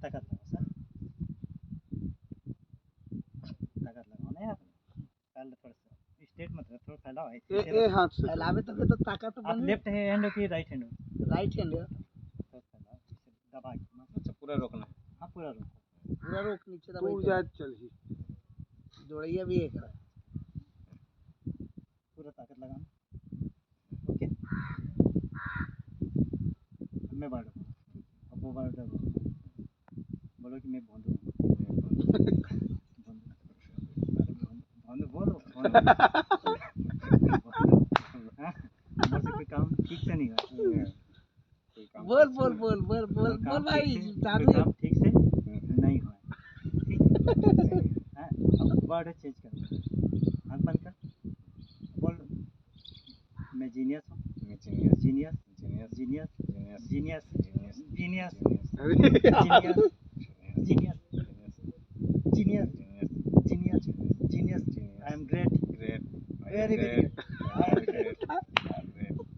ताकत लगाओ सर, ताकत लगाओ ना यार, पहले थोड़ा सा स्ट्रेट मत रहो, थोड़ा फैलाओ ए ऐसे हाथ से फैलावे तो ताकत आप बने। लेफ्ट हैंड हो कि राइट हैंड हो? राइट हैंड है। थोड़ा फैलाओ इसे दबा के, अच्छा पूरा रोकना है। हाँ पूरा रोको, पूरा रोक नीचे टूट दबाई जाए चल ही। जोड़िया भी एक है। पूरा ताकत लगाना। ओके, अब मैं बार अब वो बार बोलो कि मैं भोंदू हूँ। भोंदू बोलो, भोंदू हाँ, मुझसे कोई काम ठीक से नहीं हुआ। कोई काम बोल ठीक से बोल नहीं। बोल बोल बोल कोई बोल काम भाई ठीक से- दादू। कोई काम ठीक से नहीं हुआ, ठीक है? अब वर्ड चेंज कर, आँख बंद कर, बोल मैं जीनियस हूँ, मैं genius genius genius genius genius genius genius अरे genius genius genius genius genius genius, I am great, great very very great.